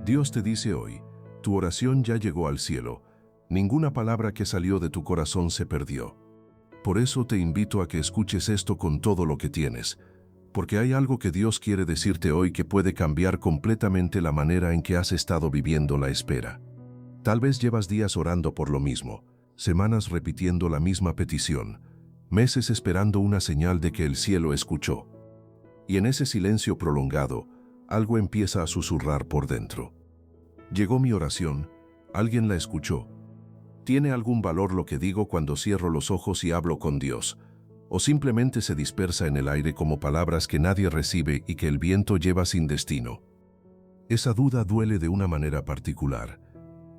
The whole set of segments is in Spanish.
Dios te dice hoy, tu oración ya llegó al cielo. Ninguna palabra que salió de tu corazón se perdió. Por eso te invito a que escuches esto con todo lo que tienes, porque hay algo que Dios quiere decirte hoy que puede cambiar completamente la manera en que has estado viviendo la espera. Tal vez llevas días orando por lo mismo, semanas repitiendo la misma petición, meses esperando una señal de que el cielo escuchó. Y en ese silencio prolongado, algo empieza a susurrar por dentro. Llegó mi oración, alguien la escuchó. ¿Tiene algún valor lo que digo cuando cierro los ojos y hablo con Dios? ¿O simplemente se dispersa en el aire como palabras que nadie recibe y que el viento lleva sin destino? Esa duda duele de una manera particular.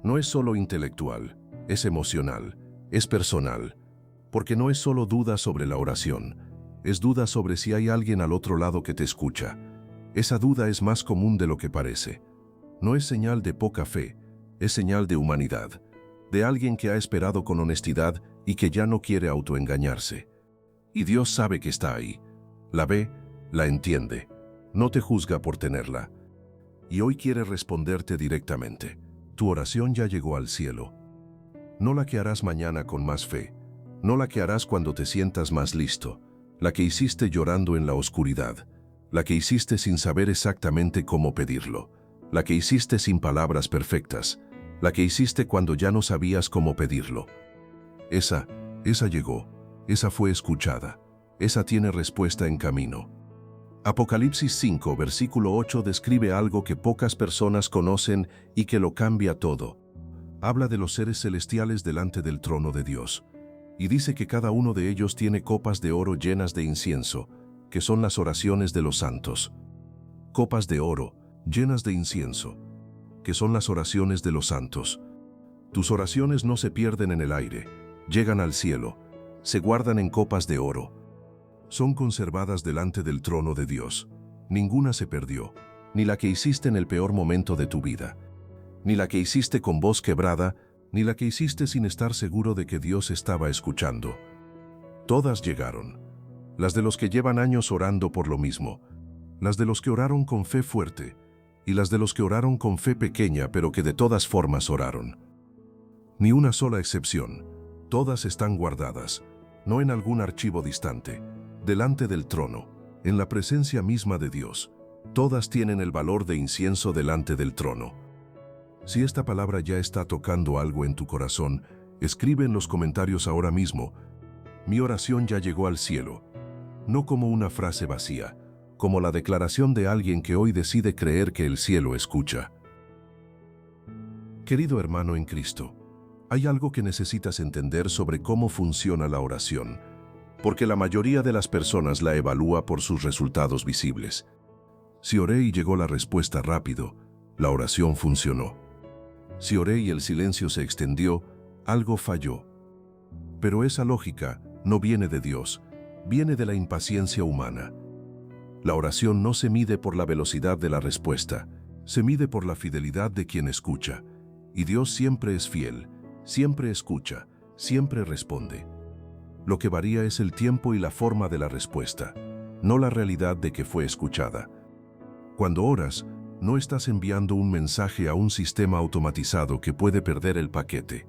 No es solo intelectual, es emocional, es personal, porque no es solo duda sobre la oración, es duda sobre si hay alguien al otro lado que te escucha. Esa duda es más común de lo que parece. No es señal de poca fe, es señal de humanidad, de alguien que ha esperado con honestidad y que ya no quiere autoengañarse. Y Dios sabe que está ahí, la ve, la entiende, no te juzga por tenerla. Y hoy quiere responderte directamente. Tu oración ya llegó al cielo. No la que harás mañana con más fe, no la que harás cuando te sientas más listo, la que hiciste llorando en la oscuridad, la que hiciste sin saber exactamente cómo pedirlo, la que hiciste sin palabras perfectas, la que hiciste cuando ya no sabías cómo pedirlo. Esa llegó, esa fue escuchada, esa tiene respuesta en camino. Apocalipsis 5, versículo 8 describe algo que pocas personas conocen y que lo cambia todo. Habla de los seres celestiales delante del trono de Dios, y dice que cada uno de ellos tiene copas de oro llenas de incienso, que son las oraciones de los santos. Copas de oro, llenas de incienso, que son las oraciones de los santos. Tus oraciones no se pierden en el aire, llegan al cielo, se guardan en copas de oro. Son conservadas delante del trono de Dios. Ninguna se perdió, ni la que hiciste en el peor momento de tu vida, ni la que hiciste con voz quebrada, ni la que hiciste sin estar seguro de que Dios estaba escuchando. Todas llegaron. Las de los que llevan años orando por lo mismo, las de los que oraron con fe fuerte, y las de los que oraron con fe pequeña pero que de todas formas oraron. Ni una sola excepción, todas están guardadas, no en algún archivo distante, delante del trono, en la presencia misma de Dios. Todas tienen el valor de incienso delante del trono. Si esta palabra ya está tocando algo en tu corazón, escribe en los comentarios ahora mismo: mi oración ya llegó al cielo. No como una frase vacía, como la declaración de alguien que hoy decide creer que el cielo escucha. Querido hermano en Cristo, hay algo que necesitas entender sobre cómo funciona la oración, porque la mayoría de las personas la evalúa por sus resultados visibles. Si oré y llegó la respuesta rápido, la oración funcionó. Si oré y el silencio se extendió, algo falló. Pero esa lógica no viene de Dios, viene de la impaciencia humana. La oración no se mide por la velocidad de la respuesta, se mide por la fidelidad de quien escucha. Y Dios siempre es fiel, siempre escucha, siempre responde. Lo que varía es el tiempo y la forma de la respuesta, no la realidad de que fue escuchada. Cuando oras, no estás enviando un mensaje a un sistema automatizado que puede perder el paquete.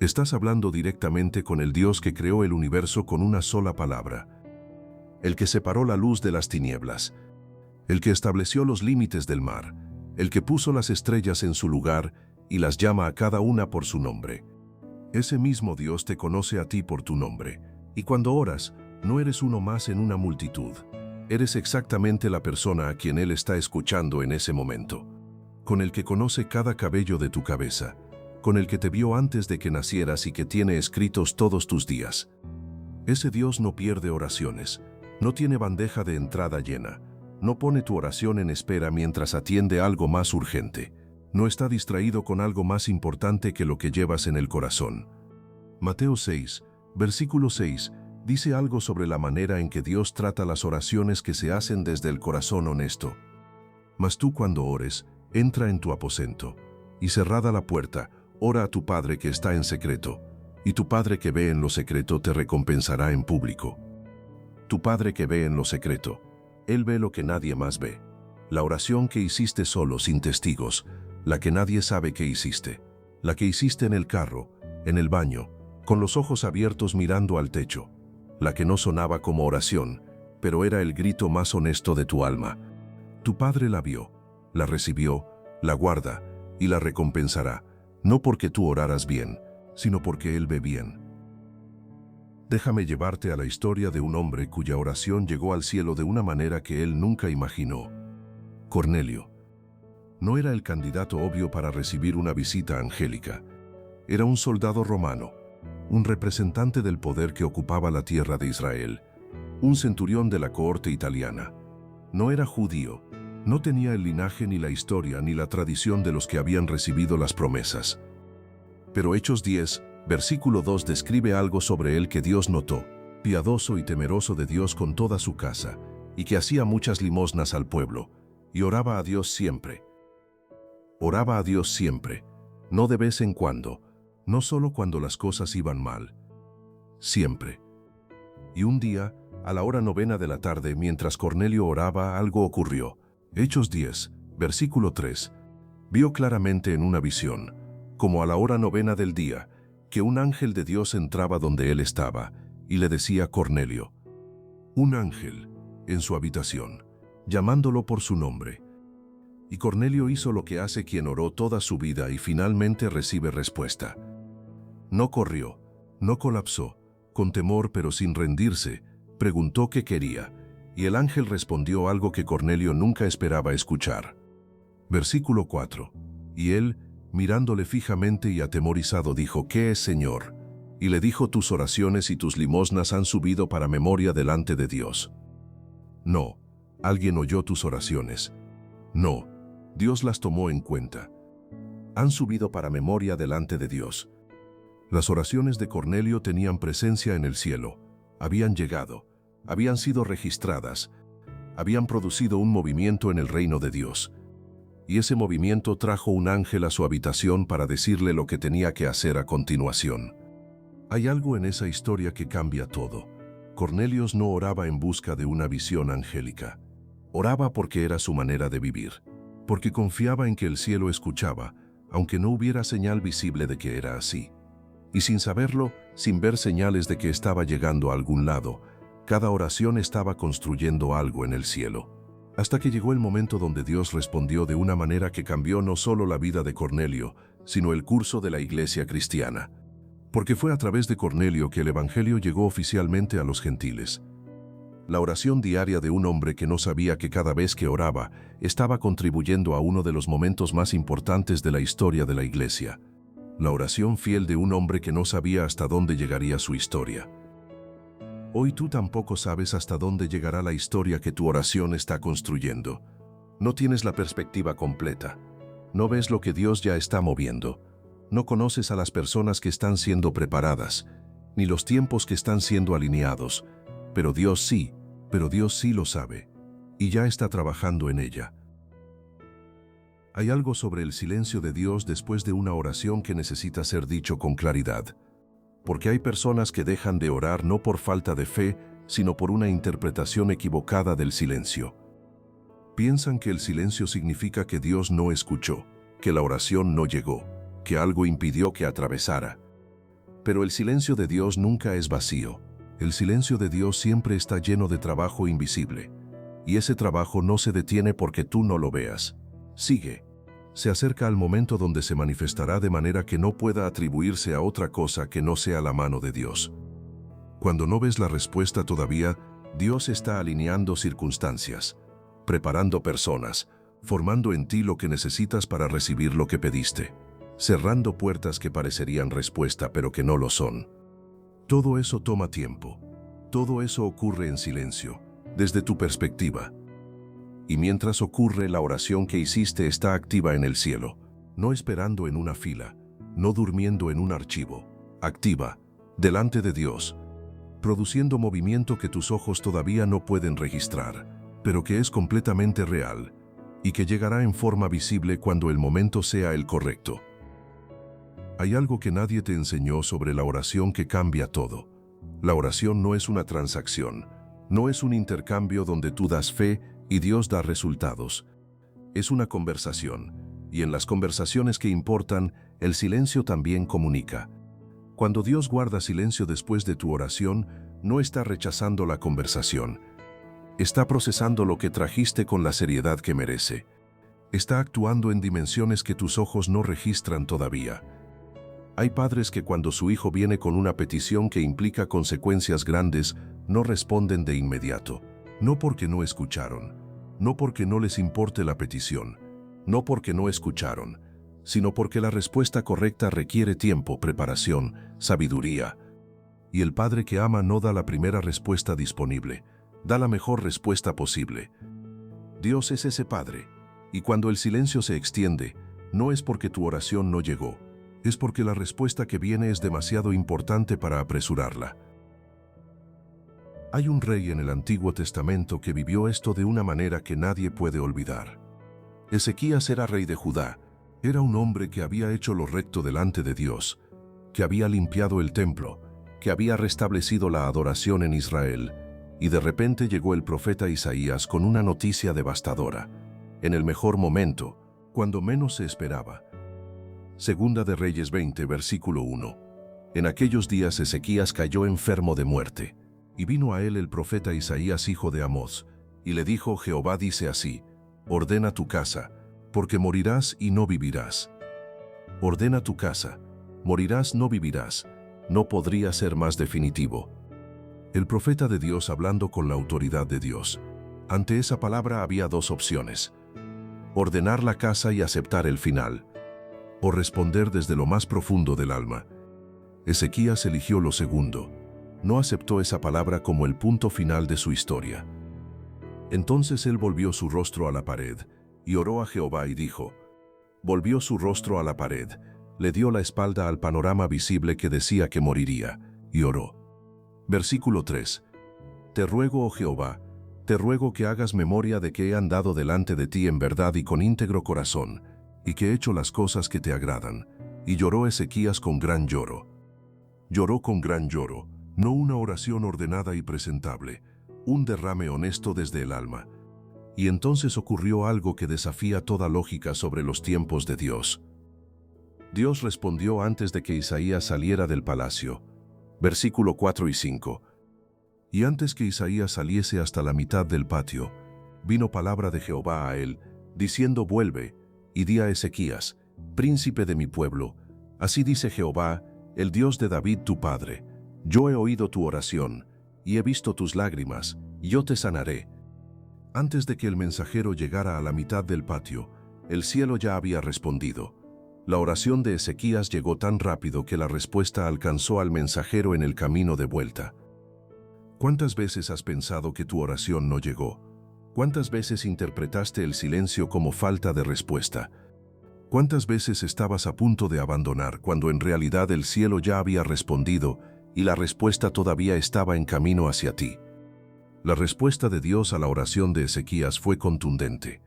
Estás hablando directamente con el Dios que creó el universo con una sola palabra. El que separó la luz de las tinieblas. El que estableció los límites del mar. El que puso las estrellas en su lugar y las llama a cada una por su nombre. Ese mismo Dios te conoce a ti por tu nombre. Y cuando oras, no eres uno más en una multitud. Eres exactamente la persona a quien Él está escuchando en ese momento. Con el que conoce cada cabello de tu cabeza. Con el que te vio antes de que nacieras y que tiene escritos todos tus días. Ese Dios no pierde oraciones, no tiene bandeja de entrada llena, no pone tu oración en espera mientras atiende algo más urgente, no está distraído con algo más importante que lo que llevas en el corazón. Mateo 6, versículo 6, dice algo sobre la manera en que Dios trata las oraciones que se hacen desde el corazón honesto. Mas tú cuando ores, entra en tu aposento, y cerrada la puerta, ora a tu Padre que está en secreto, y tu Padre que ve en lo secreto te recompensará en público. Tu Padre que ve en lo secreto, Él ve lo que nadie más ve. La oración que hiciste solo, sin testigos, la que nadie sabe que hiciste, la que hiciste en el carro, en el baño, con los ojos abiertos mirando al techo, la que no sonaba como oración, pero era el grito más honesto de tu alma. Tu Padre la vio, la recibió, la guarda y la recompensará, no porque tú oraras bien, sino porque Él ve bien. Déjame llevarte a la historia de un hombre cuya oración llegó al cielo de una manera que él nunca imaginó. Cornelio. No era el candidato obvio para recibir una visita angélica. Era un soldado romano, un representante del poder que ocupaba la tierra de Israel, un centurión de la cohorte italiana. No era judío, no tenía el linaje ni la historia ni la tradición de los que habían recibido las promesas. Pero Hechos 10, versículo 2 describe algo sobre él que Dios notó, piadoso y temeroso de Dios con toda su casa, y que hacía muchas limosnas al pueblo, y oraba a Dios siempre. Oraba a Dios siempre, no de vez en cuando, no solo cuando las cosas iban mal. Siempre. Y un día, a la hora 9 de la tarde, mientras Cornelio oraba, algo ocurrió. Hechos 10, versículo 3. Vio claramente en una visión, como a la hora 9 del día, que un ángel de Dios entraba donde él estaba, y le decía Cornelio. Un ángel, en su habitación, llamándolo por su nombre. Y Cornelio hizo lo que hace quien oró toda su vida y finalmente recibe respuesta. No corrió, no colapsó, con temor pero sin rendirse, preguntó qué quería, y el ángel respondió algo que Cornelio nunca esperaba escuchar. Versículo 4. Y él, mirándole fijamente y atemorizado, dijo, ¿qué es, Señor? Y le dijo, tus oraciones y tus limosnas han subido para memoria delante de Dios. No, alguien oyó tus oraciones. No, Dios las tomó en cuenta. Han subido para memoria delante de Dios. Las oraciones de Cornelio tenían presencia en el cielo, habían llegado, habían sido registradas, habían producido un movimiento en el reino de Dios. Y ese movimiento trajo un ángel a su habitación para decirle lo que tenía que hacer a continuación. Hay algo en esa historia que cambia todo. Cornelio no oraba en busca de una visión angélica. Oraba porque era su manera de vivir, porque confiaba en que el cielo escuchaba, aunque no hubiera señal visible de que era así. Y sin saberlo, sin ver señales de que estaba llegando a algún lado, cada oración estaba construyendo algo en el cielo. Hasta que llegó el momento donde Dios respondió de una manera que cambió no solo la vida de Cornelio, sino el curso de la iglesia cristiana. Porque fue a través de Cornelio que el evangelio llegó oficialmente a los gentiles. La oración diaria de un hombre que no sabía que cada vez que oraba, estaba contribuyendo a uno de los momentos más importantes de la historia de la iglesia. La oración fiel de un hombre que no sabía hasta dónde llegaría su historia. Hoy tú tampoco sabes hasta dónde llegará la historia que tu oración está construyendo. No tienes la perspectiva completa. No ves lo que Dios ya está moviendo. No conoces a las personas que están siendo preparadas, ni los tiempos que están siendo alineados. Pero Dios sí lo sabe, y ya está trabajando en ella. Hay algo sobre el silencio de Dios después de una oración que necesita ser dicho con claridad. Porque hay personas que dejan de orar no por falta de fe, sino por una interpretación equivocada del silencio. Piensan que el silencio significa que Dios no escuchó, que la oración no llegó, que algo impidió que atravesara. Pero el silencio de Dios nunca es vacío. El silencio de Dios siempre está lleno de trabajo invisible. Y ese trabajo no se detiene porque tú no lo veas. Sigue. Se acerca al momento donde se manifestará de manera que no pueda atribuirse a otra cosa que no sea la mano de Dios. Cuando no ves la respuesta todavía, Dios está alineando circunstancias, preparando personas, formando en ti lo que necesitas para recibir lo que pediste, cerrando puertas que parecerían respuesta pero que no lo son. Todo eso toma tiempo. Todo eso ocurre en silencio, desde tu perspectiva. Y mientras ocurre, la oración que hiciste está activa en el cielo, no esperando en una fila, no durmiendo en un archivo, activa, delante de Dios, produciendo movimiento que tus ojos todavía no pueden registrar, pero que es completamente real, y que llegará en forma visible cuando el momento sea el correcto. Hay algo que nadie te enseñó sobre la oración que cambia todo. La oración no es una transacción, no es un intercambio donde tú das fe y Dios da resultados. Es una conversación, Y en las conversaciones que importan, el silencio también comunica. Cuando Dios guarda silencio después de tu oración, no está rechazando la conversación. Está procesando lo que trajiste con la seriedad que merece. Está actuando en dimensiones que tus ojos no registran todavía. Hay padres que cuando su hijo viene con una petición que implica consecuencias grandes, no responden de inmediato. No porque no escucharon, no porque no les importe la petición, no porque no escucharon, sino porque la respuesta correcta requiere tiempo, preparación, sabiduría. Y el padre que ama no da la primera respuesta disponible, da la mejor respuesta posible. Dios es ese padre, y cuando el silencio se extiende, no es porque tu oración no llegó, es porque la respuesta que viene es demasiado importante para apresurarla. Hay un rey en el Antiguo Testamento que vivió esto de una manera que nadie puede olvidar. Ezequías era rey de Judá. Era un hombre que había hecho lo recto delante de Dios, que había limpiado el templo, que había restablecido la adoración en Israel, y de repente llegó el profeta Isaías con una noticia devastadora, en el mejor momento, cuando menos se esperaba. Segunda de Reyes 20, versículo 1. En aquellos días Ezequías cayó enfermo de muerte, y vino a él el profeta Isaías hijo de Amós, y le dijo: Jehová dice así, ordena tu casa, porque morirás y no vivirás. Ordena tu casa, morirás, no vivirás. No podría ser más definitivo. El profeta de Dios hablando con la autoridad de Dios. Ante esa palabra había dos opciones: ordenar la casa y aceptar el final, o responder desde lo más profundo del alma. Ezequías eligió lo segundo. No aceptó esa palabra como el punto final de su historia. Entonces él volvió su rostro a la pared, y oró a Jehová y dijo. Volvió su rostro a la pared, le dio la espalda al panorama visible que decía que moriría, y oró. Versículo 3. Te ruego, oh Jehová, te ruego que hagas memoria de que he andado delante de ti en verdad y con íntegro corazón, y que he hecho las cosas que te agradan. Y lloró Ezequías con gran lloro. Lloró con gran lloro, no una oración ordenada y presentable, un derrame honesto desde el alma. Y entonces ocurrió algo que desafía toda lógica sobre los tiempos de Dios. Dios respondió antes de que Isaías saliera del palacio. Versículo 4 y 5. Y antes que Isaías saliese hasta la mitad del patio, vino palabra de Jehová a él, diciendo: vuelve, y di a Ezequías, príncipe de mi pueblo, así dice Jehová, el Dios de David tu padre, yo he oído tu oración, y he visto tus lágrimas, yo te sanaré. Antes de que el mensajero llegara a la mitad del patio, el cielo ya había respondido. La oración de Ezequías llegó tan rápido que la respuesta alcanzó al mensajero en el camino de vuelta. ¿Cuántas veces has pensado que tu oración no llegó? ¿Cuántas veces interpretaste el silencio como falta de respuesta? ¿Cuántas veces estabas a punto de abandonar cuando en realidad el cielo ya había respondido y la respuesta todavía estaba en camino hacia ti? La respuesta de Dios a la oración de Ezequías fue contundente.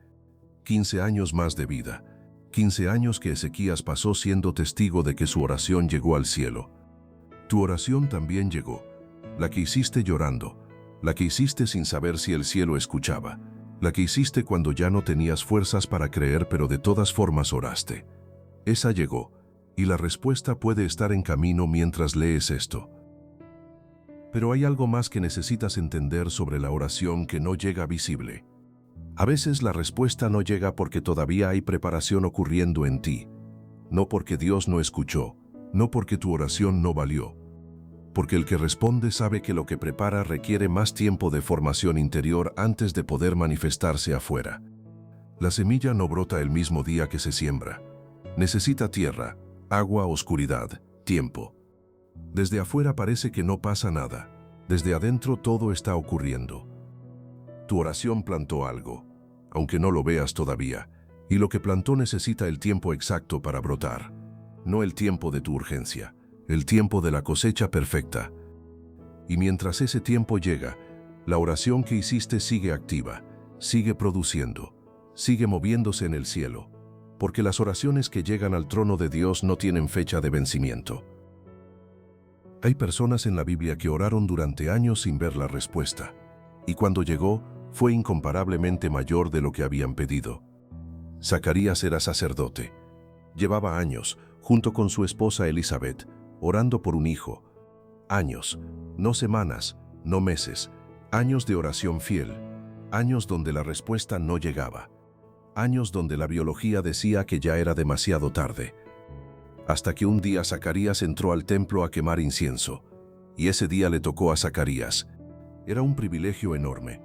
15 años más de vida. 15 años que Ezequías pasó siendo testigo de que su oración llegó al cielo. Tu oración también llegó. La que hiciste llorando. La que hiciste sin saber si el cielo escuchaba. La que hiciste cuando ya no tenías fuerzas para creer, pero de todas formas oraste. Esa llegó, y la respuesta puede estar en camino mientras lees esto. Pero hay algo más que necesitas entender sobre la oración que no llega visible. A veces la respuesta no llega porque todavía hay preparación ocurriendo en ti. No porque Dios no escuchó, no porque tu oración no valió. Porque el que responde sabe que lo que prepara requiere más tiempo de formación interior antes de poder manifestarse afuera. La semilla no brota el mismo día que se siembra. Necesita tierra, agua, oscuridad, tiempo. Desde afuera parece que no pasa nada. Desde adentro todo está ocurriendo. Tu oración plantó algo, aunque no lo veas todavía, y lo que plantó necesita el tiempo exacto para brotar. No el tiempo de tu urgencia, el tiempo de la cosecha perfecta. Y mientras ese tiempo llega, la oración que hiciste sigue activa, sigue produciendo, sigue moviéndose en el cielo, porque las oraciones que llegan al trono de Dios no tienen fecha de vencimiento. Hay personas en la Biblia que oraron durante años sin ver la respuesta, y cuando llegó, fue incomparablemente mayor de lo que habían pedido. Zacarías era sacerdote. Llevaba años, junto con su esposa Elizabeth, orando por un hijo. Años, no semanas, no meses, años de oración fiel, años donde la respuesta no llegaba, años donde la biología decía que ya era demasiado tarde. Hasta que un día Zacarías entró al templo a quemar incienso, y ese día le tocó a Zacarías. Era un privilegio enorme.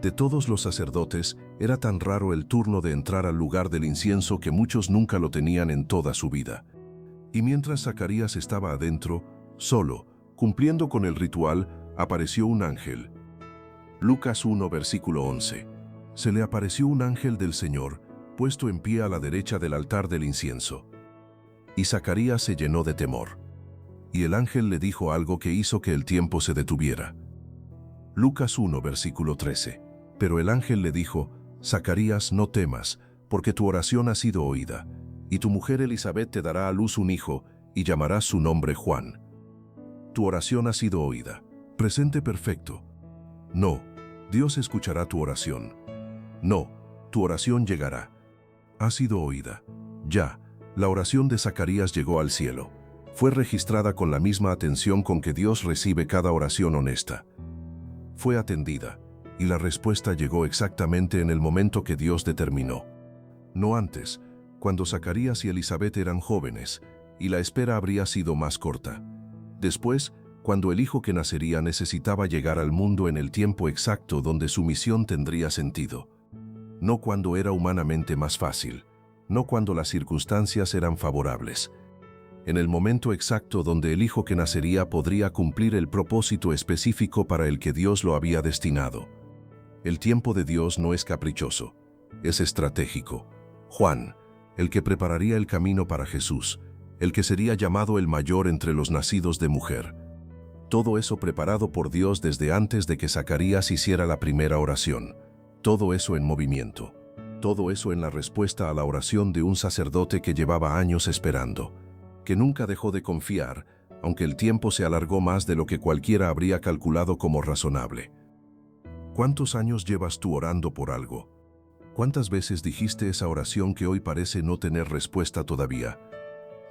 De todos los sacerdotes, era tan raro el turno de entrar al lugar del incienso que muchos nunca lo tenían en toda su vida. Y mientras Zacarías estaba adentro, solo, cumpliendo con el ritual, apareció un ángel. Lucas 1, versículo 11. Se le apareció un ángel del Señor, puesto en pie a la derecha del altar del incienso. Y Zacarías se llenó de temor. Y el ángel le dijo algo que hizo que el tiempo se detuviera. Lucas 1, versículo 13. Pero el ángel le dijo: Zacarías, no temas, porque tu oración ha sido oída, y tu mujer Elizabeth te dará a luz un hijo, y llamarás su nombre Juan. Tu oración ha sido oída. Presente perfecto. No, Dios escuchará tu oración. No, tu oración llegará. Ha sido oída. Ya, la oración de Zacarías llegó al cielo. Fue registrada con la misma atención con que Dios recibe cada oración honesta. Fue atendida, y la respuesta llegó exactamente en el momento que Dios determinó. No antes, cuando Zacarías y Elizabeth eran jóvenes, y la espera habría sido más corta. Después, cuando el hijo que nacería necesitaba llegar al mundo en el tiempo exacto donde su misión tendría sentido. No cuando era humanamente más fácil, no cuando las circunstancias eran favorables. En el momento exacto donde el hijo que nacería podría cumplir el propósito específico para el que Dios lo había destinado. El tiempo de Dios no es caprichoso, es estratégico. Juan, el que prepararía el camino para Jesús, el que sería llamado el mayor entre los nacidos de mujer. Todo eso preparado por Dios desde antes de que Zacarías hiciera la primera oración. Todo eso en movimiento. Todo eso en la respuesta a la oración de un sacerdote que llevaba años esperando, que nunca dejó de confiar, aunque el tiempo se alargó más de lo que cualquiera habría calculado como razonable. ¿Cuántos años llevas tú orando por algo? ¿Cuántas veces dijiste esa oración que hoy parece no tener respuesta todavía?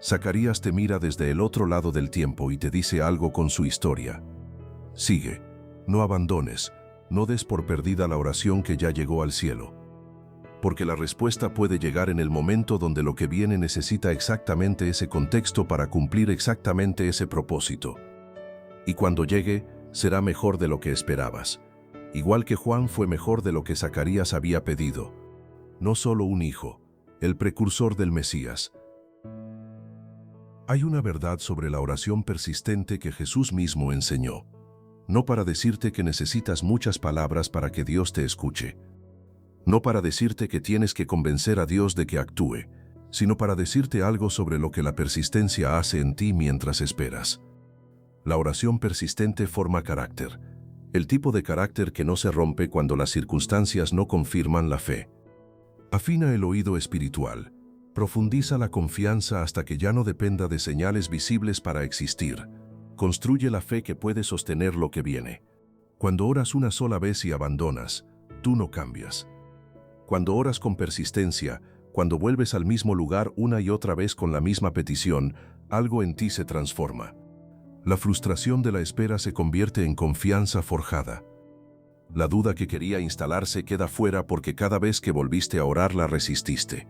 Zacarías te mira desde el otro lado del tiempo y te dice algo con su historia. Sigue, no abandones, no des por perdida la oración que ya llegó al cielo. Porque la respuesta puede llegar en el momento donde lo que viene necesita exactamente ese contexto para cumplir exactamente ese propósito. Y cuando llegue, será mejor de lo que esperabas. Igual que Juan fue mejor de lo que Zacarías había pedido. No solo un hijo, el precursor del Mesías. Hay una verdad sobre la oración persistente que Jesús mismo enseñó. No para decirte que necesitas muchas palabras para que Dios te escuche. No para decirte que tienes que convencer a Dios de que actúe, sino para decirte algo sobre lo que la persistencia hace en ti mientras esperas. La oración persistente forma carácter, el tipo de carácter que no se rompe cuando las circunstancias no confirman la fe. Afina el oído espiritual, profundiza la confianza hasta que ya no dependa de señales visibles para existir. Construye la fe que puede sostener lo que viene. Cuando oras una sola vez y abandonas, tú no cambias. Cuando oras con persistencia, cuando vuelves al mismo lugar una y otra vez con la misma petición, algo en ti se transforma. La frustración de la espera se convierte en confianza forjada. La duda que quería instalarse queda fuera porque cada vez que volviste a orar la resististe.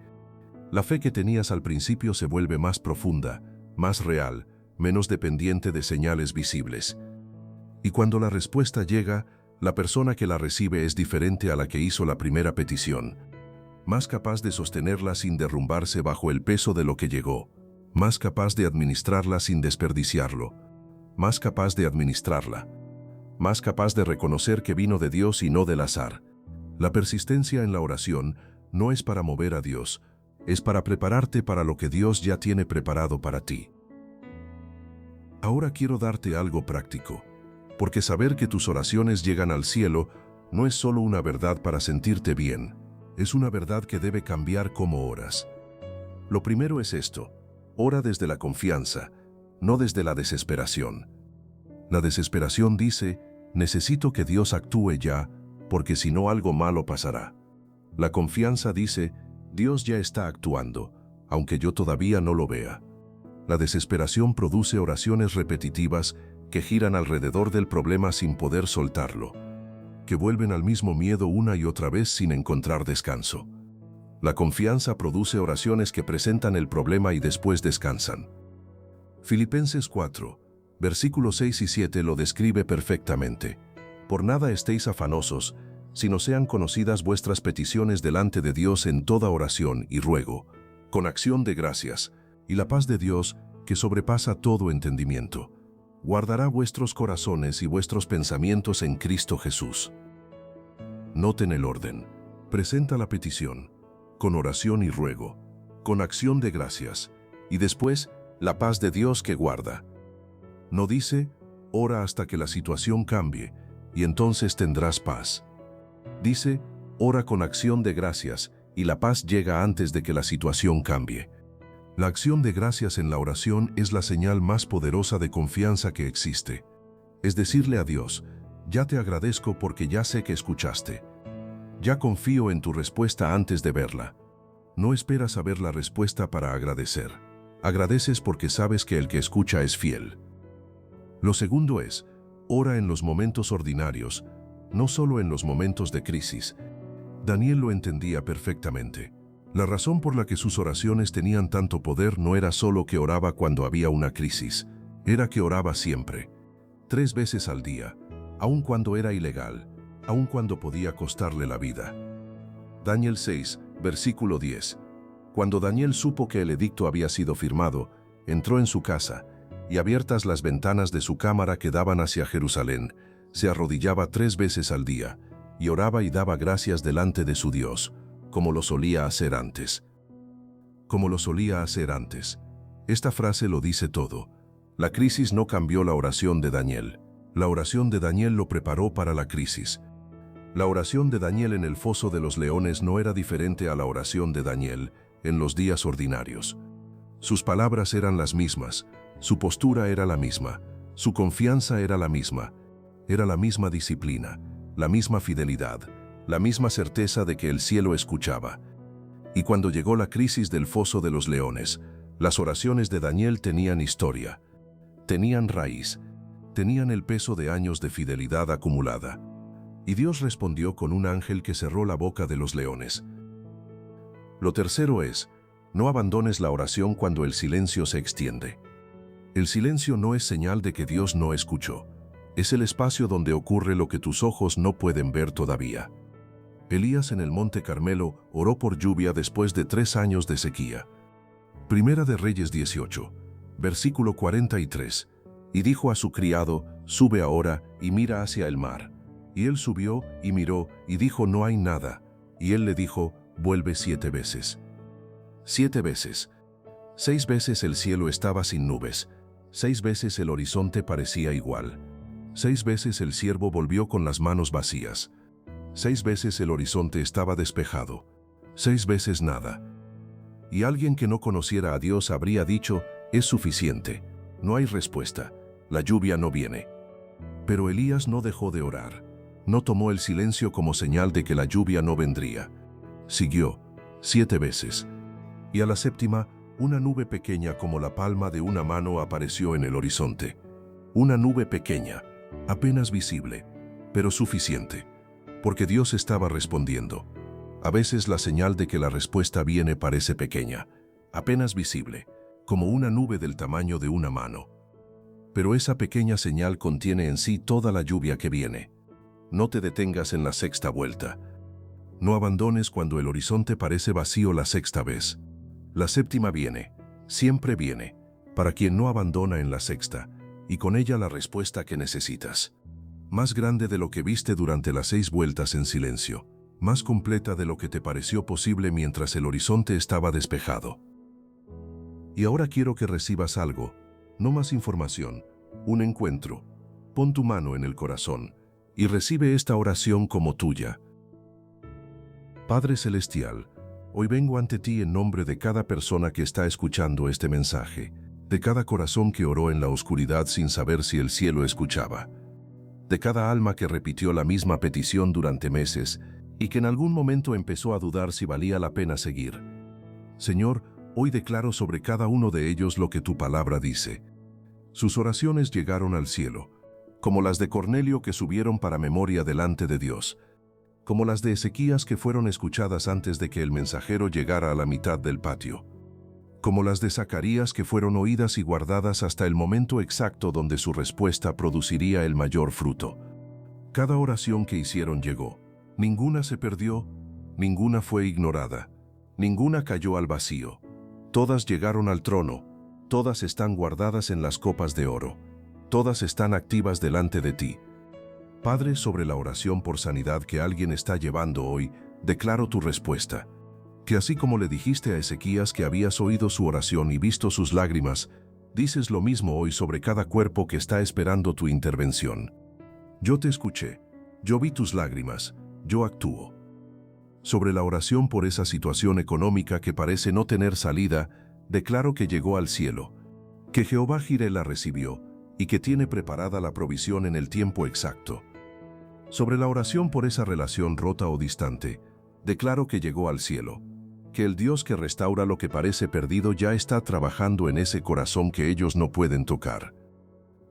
La fe que tenías al principio se vuelve más profunda, más real, menos dependiente de señales visibles. Y cuando la respuesta llega, la persona que la recibe es diferente a la que hizo la primera petición. Más capaz de sostenerla sin derrumbarse bajo el peso de lo que llegó. Más capaz de administrarla sin desperdiciarlo. Más capaz de administrarla. Más capaz de reconocer que vino de Dios y no del azar. La persistencia en la oración no es para mover a Dios, es para prepararte para lo que Dios ya tiene preparado para ti. Ahora quiero darte algo práctico, porque saber que tus oraciones llegan al cielo no es solo una verdad para sentirte bien, es una verdad que debe cambiar cómo oras. Lo primero es esto: ora desde la confianza, no desde la desesperación. La desesperación dice, necesito que Dios actúe ya, porque si no algo malo pasará. La confianza dice, Dios ya está actuando, aunque yo todavía no lo vea. La desesperación produce oraciones repetitivas que giran alrededor del problema sin poder soltarlo, que vuelven al mismo miedo una y otra vez sin encontrar descanso. La confianza produce oraciones que presentan el problema y después descansan. Filipenses 4, versículos 6 y 7 lo describe perfectamente. Por nada estéis afanosos, sino sean conocidas vuestras peticiones delante de Dios en toda oración y ruego, con acción de gracias, y la paz de Dios, que sobrepasa todo entendimiento, guardará vuestros corazones y vuestros pensamientos en Cristo Jesús. Noten el orden. Presenta la petición, con oración y ruego, con acción de gracias, y después, la paz de Dios que guarda. No dice, ora hasta que la situación cambie, y entonces tendrás paz. Dice, ora con acción de gracias, y la paz llega antes de que la situación cambie. La acción de gracias en la oración es la señal más poderosa de confianza que existe. Es decirle a Dios, ya te agradezco porque ya sé que escuchaste. Ya confío en tu respuesta antes de verla. No esperas a ver la respuesta para agradecer. Agradeces porque sabes que el que escucha es fiel. Lo segundo es, ora en los momentos ordinarios, no solo en los momentos de crisis. Daniel lo entendía perfectamente. La razón por la que sus oraciones tenían tanto poder no era solo que oraba cuando había una crisis, era que oraba siempre, 3 veces al día, aun cuando era ilegal, aun cuando podía costarle la vida. Daniel 6, versículo 10. Cuando Daniel supo que el edicto había sido firmado, entró en su casa, y abiertas las ventanas de su cámara que daban hacia Jerusalén, se arrodillaba 3 veces al día, y oraba y daba gracias delante de su Dios, como lo solía hacer antes. Como lo solía hacer antes. Esta frase lo dice todo. La crisis no cambió la oración de Daniel. La oración de Daniel lo preparó para la crisis. La oración de Daniel en el foso de los leones no era diferente a la oración de Daniel en los días ordinarios. Sus palabras eran las mismas, su postura era la misma, su confianza era la misma disciplina, la misma fidelidad, la misma certeza de que el cielo escuchaba. Y cuando llegó la crisis del foso de los leones, las oraciones de Daniel tenían historia, tenían raíz, tenían el peso de años de fidelidad acumulada. Y Dios respondió con un ángel que cerró la boca de los leones. Lo tercero es, no abandones la oración cuando el silencio se extiende. El silencio no es señal de que Dios no escuchó. Es el espacio donde ocurre lo que tus ojos no pueden ver todavía. Elías en el Monte Carmelo oró por lluvia después de 3 años de sequía. Primera de Reyes 18, versículo 43. Y dijo a su criado, sube ahora y mira hacia el mar. Y él subió y miró y dijo, no hay nada. Y él le dijo, vuelve 7 veces. 7 veces. 6 veces el cielo estaba sin nubes. 6 veces el horizonte parecía igual. 6 veces el siervo volvió con las manos vacías. 6 veces el horizonte estaba despejado. 6 veces nada. Y alguien que no conociera a Dios habría dicho, es suficiente. No hay respuesta. La lluvia no viene. Pero Elías no dejó de orar. No tomó el silencio como señal de que la lluvia no vendría. Siguió, 7 veces. Y a la séptima, una nube pequeña como la palma de una mano apareció en el horizonte. Una nube pequeña, apenas visible, pero suficiente. Porque Dios estaba respondiendo. A veces la señal de que la respuesta viene parece pequeña, apenas visible, como una nube del tamaño de una mano. Pero esa pequeña señal contiene en sí toda la lluvia que viene. No te detengas en la 6ª vuelta. No abandones cuando el horizonte parece vacío la 6ª vez. La 7ª viene, siempre viene, para quien no abandona en la 6ª, y con ella la respuesta que necesitas. Más grande de lo que viste durante las 6 vueltas en silencio, más completa de lo que te pareció posible mientras el horizonte estaba despejado. Y ahora quiero que recibas algo, no más información, un encuentro. Pon tu mano en el corazón y recibe esta oración como tuya. Padre Celestial, hoy vengo ante ti en nombre de cada persona que está escuchando este mensaje, de cada corazón que oró en la oscuridad sin saber si el cielo escuchaba, de cada alma que repitió la misma petición durante meses y que en algún momento empezó a dudar si valía la pena seguir. Señor, hoy declaro sobre cada uno de ellos lo que tu palabra dice. Sus oraciones llegaron al cielo, como las de Cornelio que subieron para memoria delante de Dios, como las de Ezequías que fueron escuchadas antes de que el mensajero llegara a la mitad del patio, como las de Zacarías que fueron oídas y guardadas hasta el momento exacto donde su respuesta produciría el mayor fruto. Cada oración que hicieron llegó. Ninguna se perdió, ninguna fue ignorada, ninguna cayó al vacío. Todas llegaron al trono, todas están guardadas en las copas de oro, todas están activas delante de ti. Padre, sobre la oración por sanidad que alguien está llevando hoy, declaro tu respuesta. Que así como le dijiste a Ezequías que habías oído su oración y visto sus lágrimas, dices lo mismo hoy sobre cada cuerpo que está esperando tu intervención. Yo te escuché, yo vi tus lágrimas, yo actúo. Sobre la oración por esa situación económica que parece no tener salida, declaro que llegó al cielo, que Jehová Jireh la recibió y que tiene preparada la provisión en el tiempo exacto. Sobre la oración por esa relación rota o distante, declaro que llegó al cielo, que el Dios que restaura lo que parece perdido ya está trabajando en ese corazón que ellos no pueden tocar.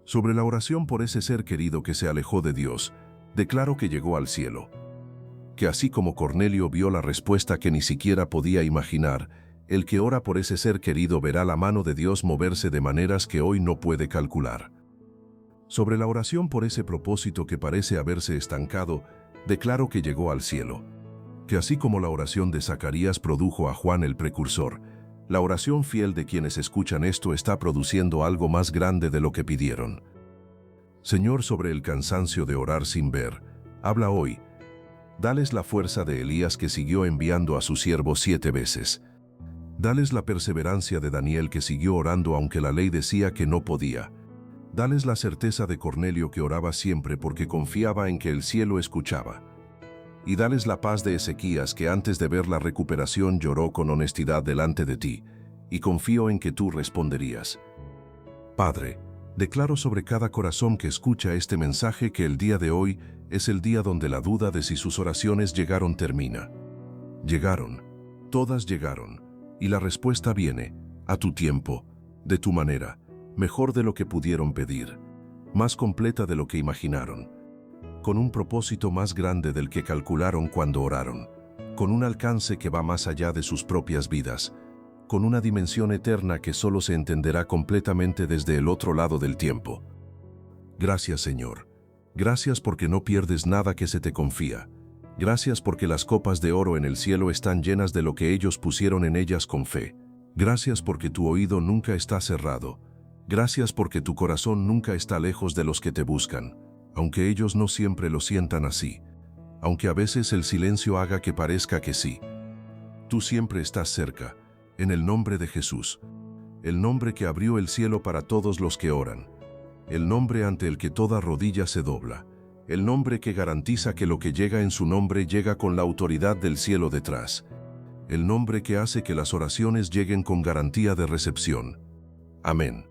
Sobre la oración por ese ser querido que se alejó de Dios, declaro que llegó al cielo, que así como Cornelio vio la respuesta que ni siquiera podía imaginar, el que ora por ese ser querido verá la mano de Dios moverse de maneras que hoy no puede calcular. Sobre la oración por ese propósito que parece haberse estancado, declaro que llegó al cielo, que así como la oración de Zacarías produjo a Juan el precursor, la oración fiel de quienes escuchan esto está produciendo algo más grande de lo que pidieron. Señor, sobre el cansancio de orar sin ver, habla hoy. Dales la fuerza de Elías que siguió enviando a su siervo 7 veces. Dales la perseverancia de Daniel que siguió orando aunque la ley decía que no podía. Dales la certeza de Cornelio que oraba siempre porque confiaba en que el cielo escuchaba. Y dales la paz de Ezequías que antes de ver la recuperación lloró con honestidad delante de ti, y confío en que tú responderías. Padre, declaro sobre cada corazón que escucha este mensaje que el día de hoy es el día donde la duda de si sus oraciones llegaron termina. Llegaron, todas llegaron, y la respuesta viene, a tu tiempo, de tu manera, mejor de lo que pudieron pedir, más completa de lo que imaginaron, con un propósito más grande del que calcularon cuando oraron, con un alcance que va más allá de sus propias vidas, con una dimensión eterna que solo se entenderá completamente desde el otro lado del tiempo. Gracias, Señor. Gracias porque no pierdes nada que se te confía. Gracias porque las copas de oro en el cielo están llenas de lo que ellos pusieron en ellas con fe. Gracias porque tu oído nunca está cerrado. Gracias porque tu corazón nunca está lejos de los que te buscan, aunque ellos no siempre lo sientan así, aunque a veces el silencio haga que parezca que sí. Tú siempre estás cerca, en el nombre de Jesús, el nombre que abrió el cielo para todos los que oran, el nombre ante el que toda rodilla se dobla, el nombre que garantiza que lo que llega en su nombre llega con la autoridad del cielo detrás, el nombre que hace que las oraciones lleguen con garantía de recepción. Amén.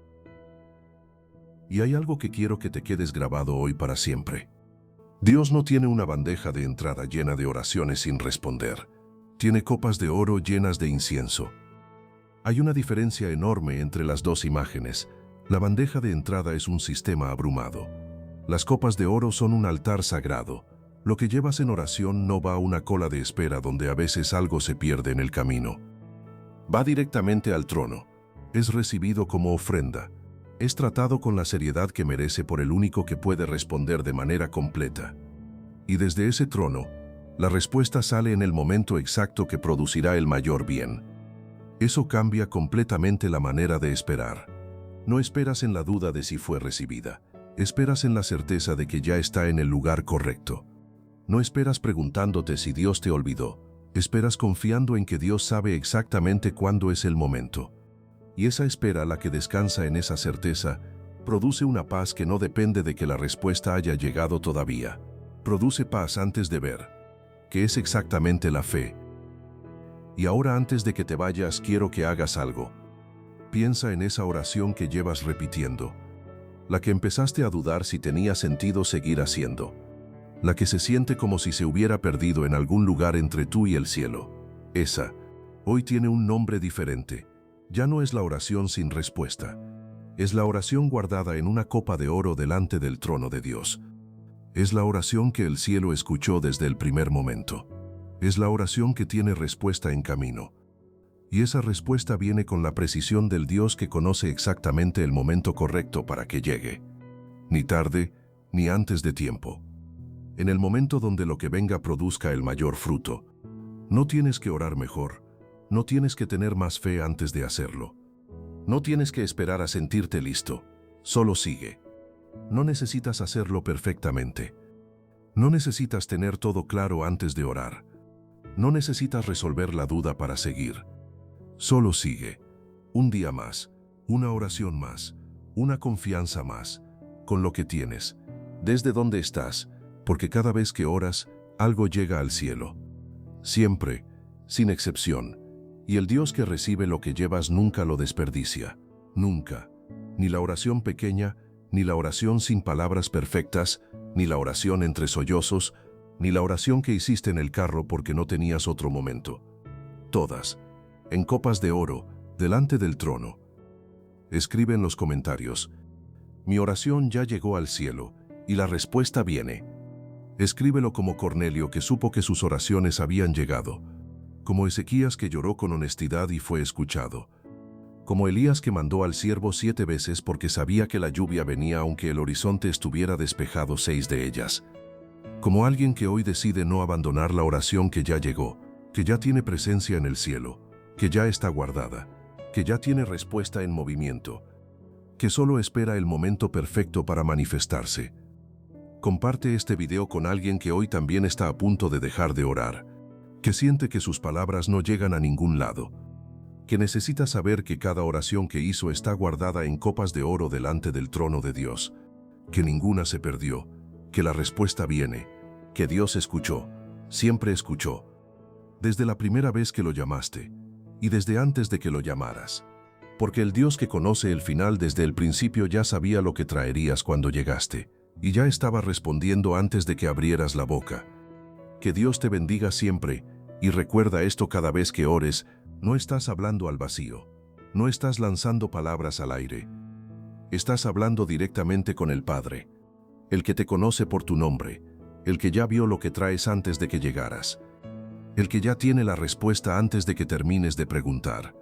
Y hay algo que quiero que te quedes grabado hoy para siempre. Dios no tiene una bandeja de entrada llena de oraciones sin responder. Tiene copas de oro llenas de incienso. Hay una diferencia enorme entre las dos imágenes. La bandeja de entrada es un sistema abrumado. Las copas de oro son un altar sagrado. Lo que llevas en oración no va a una cola de espera donde a veces algo se pierde en el camino. Va directamente al trono. Es recibido como ofrenda. Es tratado con la seriedad que merece por el único que puede responder de manera completa. Y desde ese trono, la respuesta sale en el momento exacto que producirá el mayor bien. Eso cambia completamente la manera de esperar. No esperas en la duda de si fue recibida. Esperas en la certeza de que ya está en el lugar correcto. No esperas preguntándote si Dios te olvidó. Esperas confiando en que Dios sabe exactamente cuándo es el momento. Y esa espera, la que descansa en esa certeza, produce una paz que no depende de que la respuesta haya llegado todavía. Produce paz antes de ver, que es exactamente la fe. Y ahora, antes de que te vayas, quiero que hagas algo. Piensa en esa oración que llevas repitiendo, la que empezaste a dudar si tenía sentido seguir haciendo. la que se siente como si se hubiera perdido en algún lugar entre tú y el cielo. Esa, hoy tiene un nombre diferente. Ya no es la oración sin respuesta. Es la oración guardada en una copa de oro delante del trono de Dios. Es la oración que el cielo escuchó desde el primer momento. Es la oración que tiene respuesta en camino. Y esa respuesta viene con la precisión del Dios que conoce exactamente el momento correcto para que llegue. Ni tarde, ni antes de tiempo. En el momento donde lo que venga produzca el mayor fruto. No tienes que orar mejor. No tienes que tener más fe antes de hacerlo. No tienes que esperar a sentirte listo. Solo sigue. No necesitas hacerlo perfectamente. No necesitas tener todo claro antes de orar. No necesitas resolver la duda para seguir. Solo sigue. Un día más, una oración más, una confianza más, con lo que tienes, desde donde estás, porque cada vez que oras, algo llega al cielo. Siempre, sin excepción. Y el Dios que recibe lo que llevas nunca lo desperdicia. Nunca. Ni la oración pequeña, ni la oración sin palabras perfectas, ni la oración entre sollozos, ni la oración que hiciste en el carro porque no tenías otro momento. Todas, en copas de oro, delante del trono. Escribe en los comentarios: mi oración ya llegó al cielo, y la respuesta viene. Escríbelo como Cornelio, que supo que sus oraciones habían llegado, como Ezequías, que lloró con honestidad y fue escuchado, como Elías, que mandó al siervo 7 veces porque sabía que la lluvia venía aunque el horizonte estuviera despejado 6 de ellas, como alguien que hoy decide no abandonar la oración que ya llegó, que ya tiene presencia en el cielo, que ya está guardada, que ya tiene respuesta en movimiento, que solo espera el momento perfecto para manifestarse. Comparte este video con alguien que hoy también está a punto de dejar de orar, que siente que sus palabras no llegan a ningún lado, que necesita saber que cada oración que hizo está guardada en copas de oro delante del trono de Dios, que ninguna se perdió, que la respuesta viene, que Dios escuchó, siempre escuchó, desde la primera vez que lo llamaste, y desde antes de que lo llamaras. Porque el Dios que conoce el final desde el principio ya sabía lo que traerías cuando llegaste, y ya estaba respondiendo antes de que abrieras la boca. Que Dios te bendiga siempre, y recuerda esto: cada vez que ores, no estás hablando al vacío, no estás lanzando palabras al aire. Estás hablando directamente con el Padre, el que te conoce por tu nombre, el que ya vio lo que traes antes de que llegaras, el que ya tiene la respuesta antes de que termines de preguntar,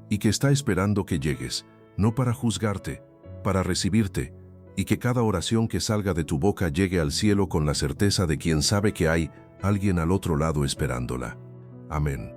y que está esperando que llegues, no para juzgarte, para recibirte, y que cada oración que salga de tu boca llegue al cielo con la certeza de quien sabe que hay alguien al otro lado esperándola. Amén.